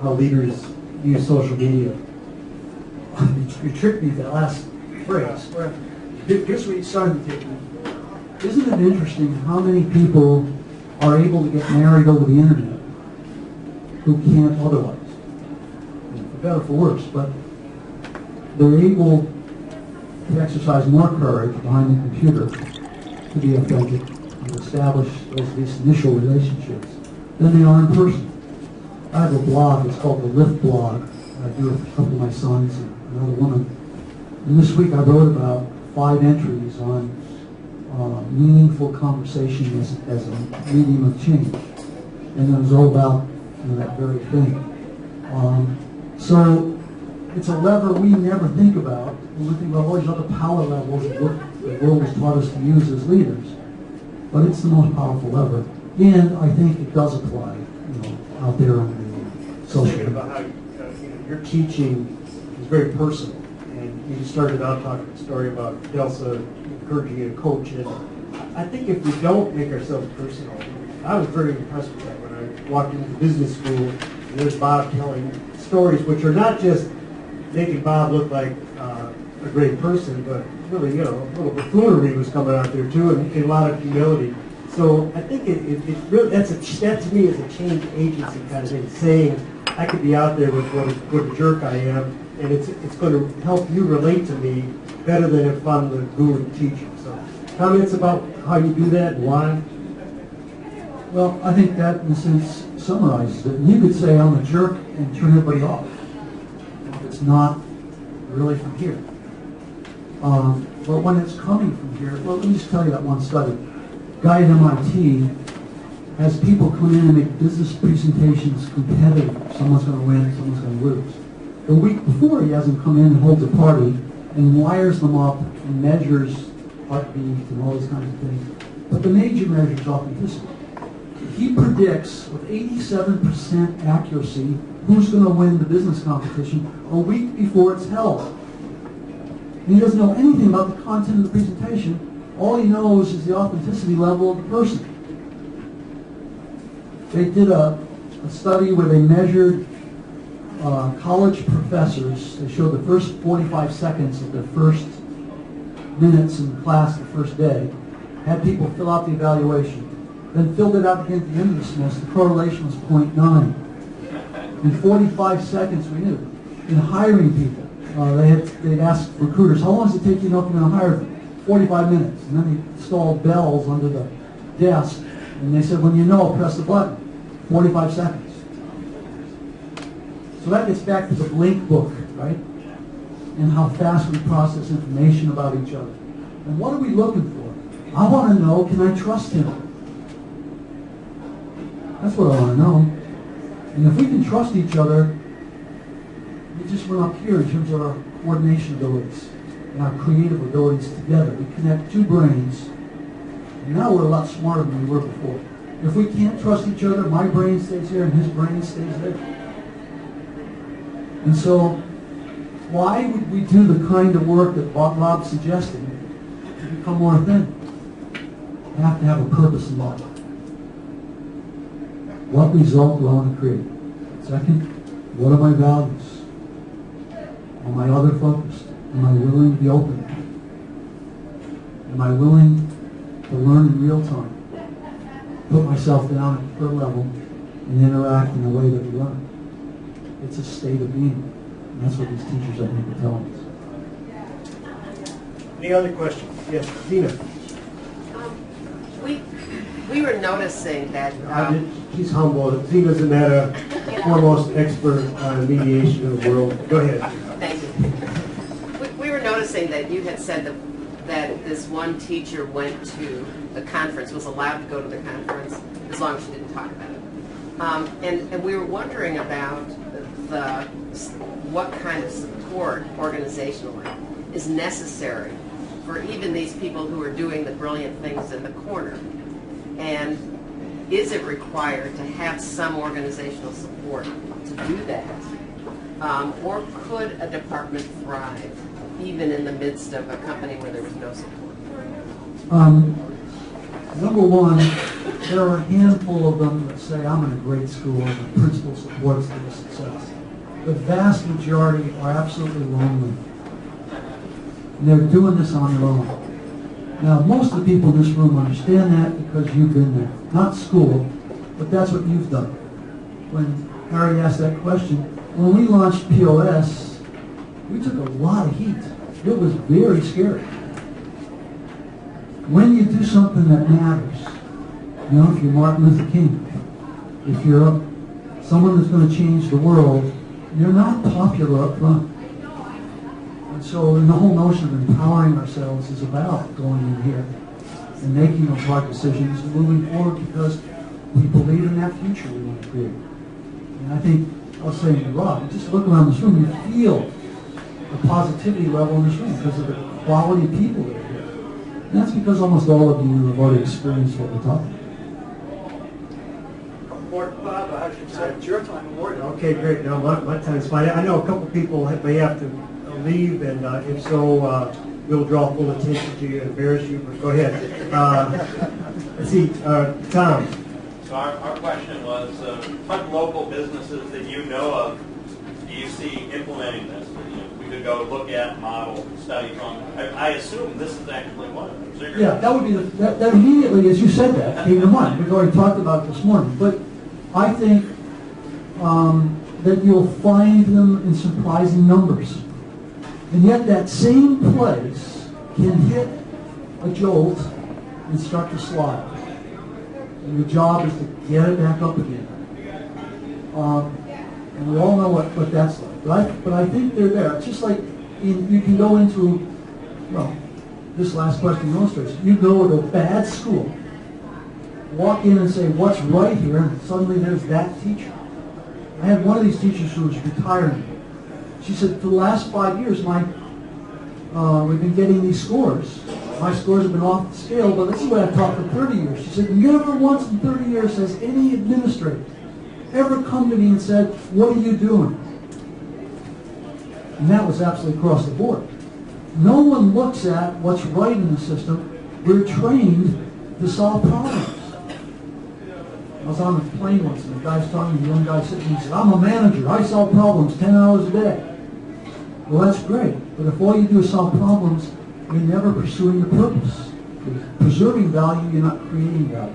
how leaders use social media. You tricked me with that last phrase. Here's where you started taking. Isn't it interesting how many people are able to get married over the internet who can't otherwise? For better or for worse, but they're able to exercise more courage behind the computer to be authentic and establish these initial relationships than they are in person. I have a blog, it's called the Lift blog. I do it with a couple of my sons and another woman. And this week I wrote about 5 entries on meaningful conversation as a medium of change. And it was all about that very thing. So it's a lever we never think about. We think about all these other power levels that the world has taught us to use as leaders. But it's the most powerful lever. And I think it does apply out there on the social media. About how your teaching is very personal. And you started out talking a story about Delsa encouraging you to coach. And I think if we don't make ourselves personal, I was very impressed with that when I walked into business school and there's Bob telling stories which are not just making Bob look like a great person, but really, a little buffoonery was coming out there too, and a lot of humility. So I think it really that to me is a change agency kind of thing, saying I could be out there with what a jerk I am, and it's going to help you relate to me better than if I'm the guru teacher. So comments about how you do that and why? Well, I think that in a sense summarizes it. You could say I'm a jerk and turn everybody off. If it's not really from here. But when it's coming from here, well, let me just tell you that one study. A guy at MIT has people come in and make business presentations competitive. Someone's going to win, someone's going to lose. The week before, he has them come in and holds a party and wires them up and measures heartbeat and all these kinds of things. But the major measure is authenticity. He predicts with 87% accuracy who's going to win the business competition a week before it's held. And he doesn't know anything about the content of the presentation. All he knows is the authenticity level of the person. They did a study where they measured college professors. They showed the first 45 seconds of their first minutes in class the first day, had people fill out the evaluation, then filled it out again at the end of the semester. The correlation was 0.9. In 45 seconds, we knew. In hiring people, they'd ask recruiters, how long does it take you to know if you're going to hire them? 45 minutes. And then they installed bells under the desk, and they said, when you know, press the button. 45 seconds. So that gets back to the blink book, right? And how fast we process information about each other. And what are we looking for? I want to know, can I trust him? That's what I want to know. And if we can trust each other, we just went up here in terms of our coordination abilities and our creative abilities together. We connect two brains, and now we're a lot smarter than we were before. If we can't trust each other, my brain stays here and his brain stays there. And so, why would we do the kind of work that Rob's suggesting to become more authentic? We have to have a purpose in life. What result do I want to create? Second, what are my values? Am I other focused? Am I willing to be open? Am I willing to learn in real time? Put myself down at per level and interact in a way that we learn. It's a state of being. And that's what these teachers, I think, are telling us. Any other questions? Yes, Dina. We were noticing that... He's humble. Zina's the foremost expert on mediation in the world. Go ahead. Thank you. We were noticing that you had said that this one teacher went to the conference, was allowed to go to the conference, as long as she didn't talk about it. And we were wondering about what kind of support organizationally is necessary for even these people who are doing the brilliant things in the corner. And is it required to have some organizational support to do that? Or could a department thrive even in the midst of a company where there was no support? Number one, there are a handful of them that say, I'm in a great school and the principal supports their success. The vast majority are absolutely lonely. And they're doing this on their own. Now, most of the people in this room understand that because you've been there. Not school, but that's what you've done. When Harry asked that question, when we launched POS, we took a lot of heat. It was very scary. When you do something that matters, you know, if you're Martin Luther King, if you're someone that's going to change the world, you're not popular up front. And so the whole notion of empowering ourselves is about going in here and making those hard decisions and moving forward because we believe in that future we want to create. And I think, I was saying to Rob, just look around this room, you feel the positivity level in this room because of the quality of people that are here. And that's because almost all of you have already experienced what we're talking about. Board, Bob, it's your time, Board. Okay, great. No, my time's fine. I know a couple people may have to leave, and if so, we'll draw full attention to you and embarrass you, but go ahead. Let's see, Tom. So our question was, what local businesses that you know of do you see implementing this? We could go look at, model, study from. I assume this is actually one of them. Yeah, that would be that immediately, as you said that, came to mind. We've already talked about it this morning. But I think that you'll find them in surprising numbers. And yet that same place can hit a jolt and start to slide. And your job is to get it back up again. And we all know what that's like. But I think they're there. It's just like you can go into, well, this last question illustrates. You go to a bad school, walk in and say, what's right here? And suddenly there's that teacher. I had one of these teachers who was retiring. She said, for the last 5 years, we've been getting these scores. My scores have been off the scale, but this is what I've taught for 30 years. She said, never once in 30 years has any administrator ever come to me and said, what are you doing? And that was absolutely across the board. No one looks at what's right in the system. We're trained to solve problems. I was on a plane once, and the guy's telling me, the young guy sitting there, he said, I'm a manager. I solve problems 10 hours a day. Well, that's great. But if all you do is solve problems, you're never pursuing the purpose. You're preserving value, you're not creating value.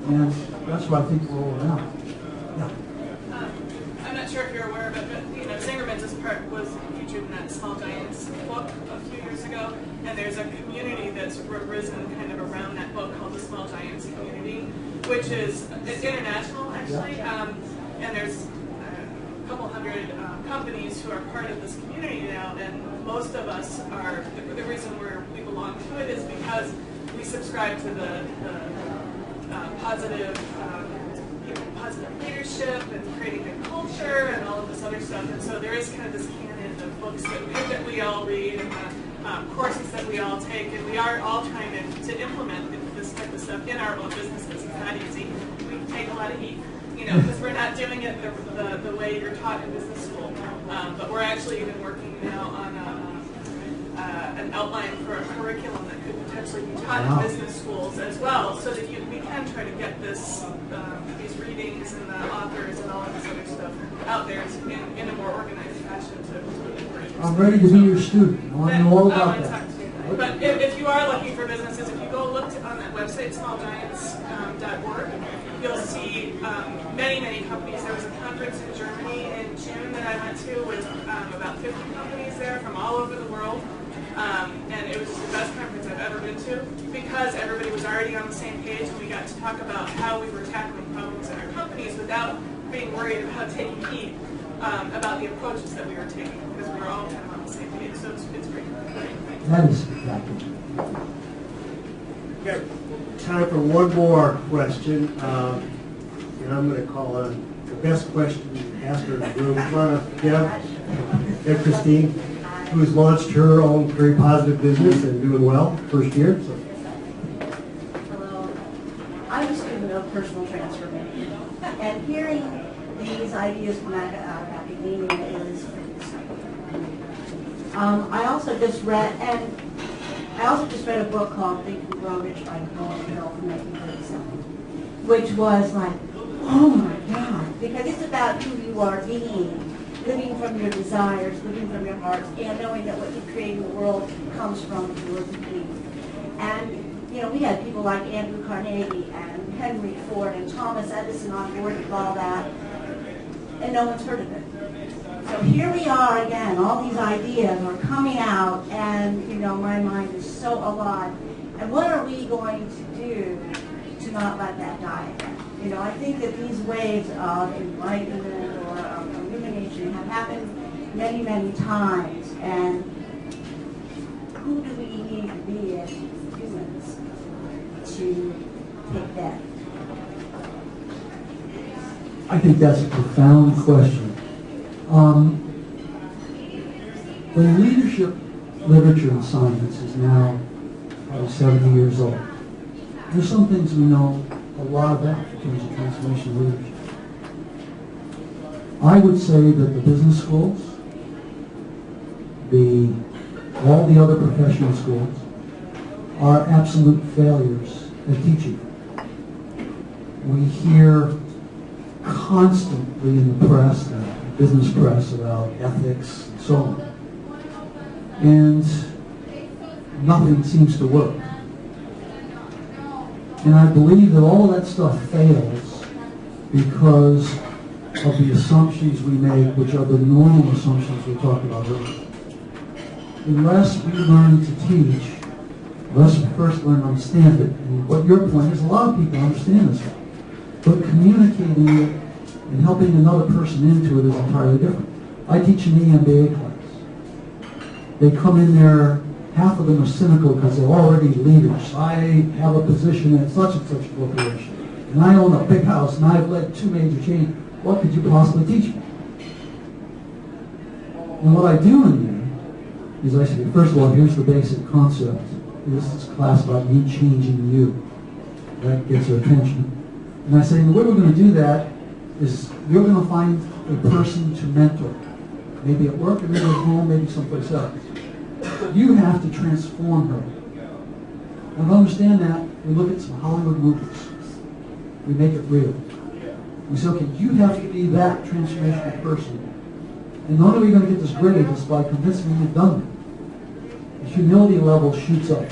And that's what I think we're all about. Yeah. I'm not sure if you're aware of it, but Zingerman's was featured in that Small Giants book a few years ago, and there's a community that's risen kind of around that book called the Small Giants community, which is it's international actually, and there's a couple hundred companies who are part of this community now, and most of us are the reason we belong to it is because we subscribe to the positive leadership and creating good culture and all of this other stuff. And so there is kind of this canon of books that we all read and courses that we all take, and we are all trying to implement this type of stuff in our own businesses. It's not easy. We take a lot of heat, because we're not doing it the way you're taught in business school. But we're actually even working now on an outline for a curriculum that could potentially be taught in business schools as well, so that we can try to get these readings and the authors and all of this other stuff out there in a more organized fashion to encourage. I'm ready to be your student. I want to know all about that. But if you are looking for businesses, if you go look on that website, smallgiants.org, you'll see many, many companies. There was a conference in Germany in June that I went to with about 50 companies there from all over the world. And it was the best conference I've ever been to because everybody was already on the same page, and we got to talk about how we were tackling problems in our companies without being worried about taking heat about the approaches that we were taking, because we were all kind of on the same page. So it's great. That is spectacular. We've got time for one more question, and I'm going to call on the best question asker in the room. Come on up, Deb Christine, who has launched her own very positive business and doing well, first year. So. Hello. I'm a student of personal transformation, and hearing these ideas from academia is I also just read a book called Think and Grow Rich by Napoleon Hill from 1937, which was like, oh my God, because it's about who you are being, living from your desires, living from your hearts, and knowing that what you create in the world comes from your being. And we had people like Andrew Carnegie and Henry Ford and Thomas Edison on board with all that, and no one's heard of it. So here we are again, all these ideas are coming out, and my mind is so alive. And what are we going to do to not let that die again? I think that these waves of enlightenment or of illumination have happened many, many times, and who do we need to be as humans to take that? I think that's a profound question. The leadership literature in science is now probably 70 years old. There's some things we know a lot about in terms of transformation leadership. I would say that the business schools, all the other professional schools, are absolute failures at teaching. We hear constantly in the press, business press, about ethics and so on. And nothing seems to work. And I believe that all of that stuff fails because of the assumptions we make, which are the normal assumptions we talked about earlier. Unless we learn to teach, unless we first learn to understand it, and what your point is, a lot of people understand this stuff. But communicating it and helping another person into it is entirely different. I teach an EMBA class. They come in there, half of them are cynical because they're already leaders. I have a position at such and such a corporation, and I own a big house, and I've led 2 major chains. What could you possibly teach me? And what I do in there is I say, first of all, here's the basic concept. This is a class about me changing you. That gets their attention. And I say, the way we're going to do that is you're going to find a person to mentor. Maybe at work, or maybe at home, maybe someplace else. You have to transform her. And to understand that, we look at some Hollywood movies. We make it real. We say, okay, you have to be that transformational person. And the only way you're going to get this grade is by convincing me you've done it. The humility level shoots up.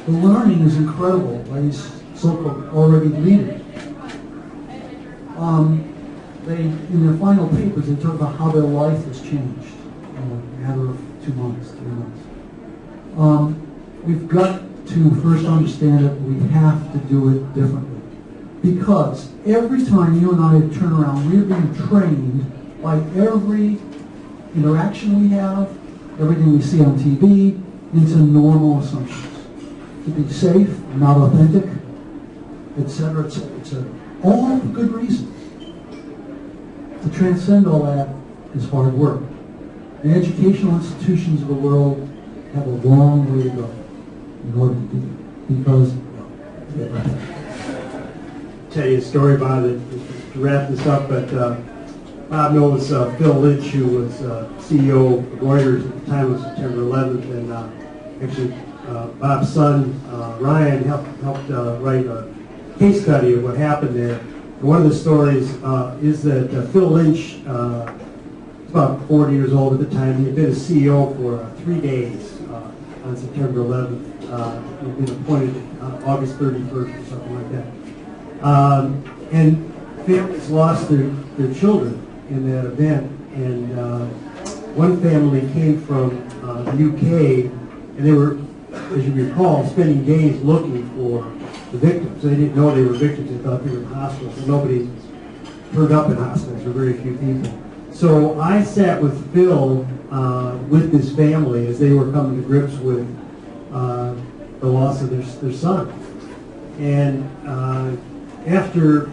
The learning is incredible by these so-called already leaders. They, in their final papers, they talk about how their life has changed in a matter of 2 months, 3 months. We've got to first understand that we have to do it differently. Because every time you and I turn around, we're being trained by every interaction we have, everything we see on TV, into normal assumptions. To be safe, not authentic, etc., etc., etc. All for good reasons. To transcend all that is hard work. The educational institutions of the world have a long way to go in order to do it. Because, tell you a story about it to wrap this up, but Bob knows Phil Lynch, who was CEO of Reuters at the time of September 11th, and actually Bob's son Ryan helped write a case study of what happened there. And one of the stories is that Phil Lynch, was about 40 years old at the time. He had been a CEO for 3 days on September 11th. He'd been appointed on August 31st or something like that. And families lost their children in that event. And one family came from the UK, and they were, as you recall, spending days looking for the victims. They didn't know they were victims. They thought they were in hospitals. And nobody turned up in hospitals, or very few people. So I sat with Phil with this family as they were coming to grips with the loss of their son. And after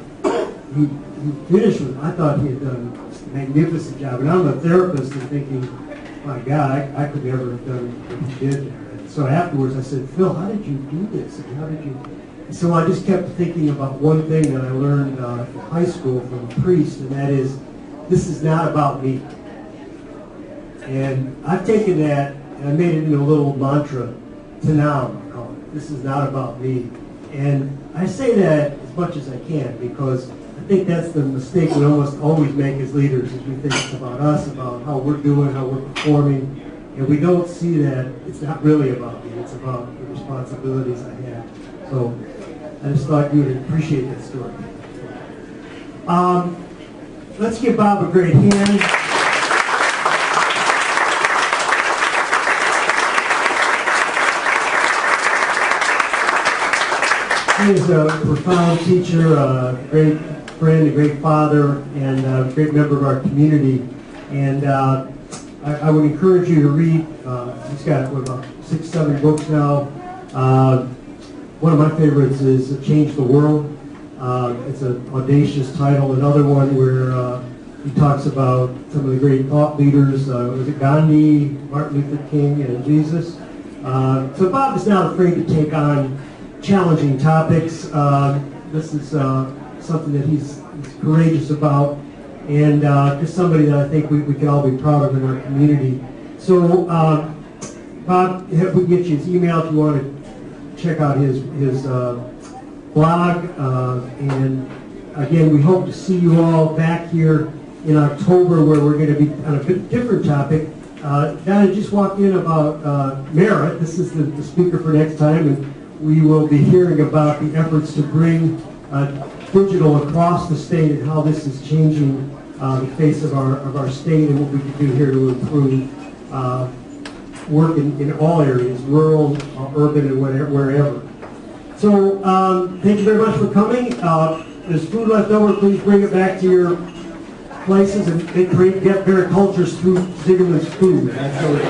he finished with it, I thought he had done a magnificent job. And I'm a therapist and thinking, my God, I could never have done what he did there. And so afterwards I said, Phil, how did you do this? And how did you... So I just kept thinking about one thing that I learned in high school from a priest, and that is, this is not about me. And I've taken that and I made it into a little mantra to now. This is not about me. And I say that as much as I can, because I think that's the mistake we almost always make as leaders, is we think it's about us, about how we're doing, how we're performing, and we don't see that it's not really about me, it's about the responsibilities I have. So I just thought you would appreciate that story. Let's give Bob a great hand. He is a profound teacher, a great friend, a great father, and a great member of our community. And I would encourage you to read. He's got about 6, 7 books now. One of my favorites is Change the World. It's an audacious title. Another one where he talks about some of the great thought leaders. Was it Gandhi, Martin Luther King, and Jesus? So Bob is not afraid to take on challenging topics. This is something that he's courageous about, and just somebody that I think we can all be proud of in our community. So Bob, we can get you his email if you want to check out his blog. And again, we hope to see you all back here in October, where we're going to be on a bit different topic. Donna just walked in about merit. This is the speaker for next time, and we will be hearing about the efforts to bring digital across the state and how this is changing the face of our state, and what we can do here to improve work in all areas, rural, urban, and wherever. So thank you very much for coming. There's food left over. Please bring it back to your places and get better cultures through Zimmerman's food. Absolutely.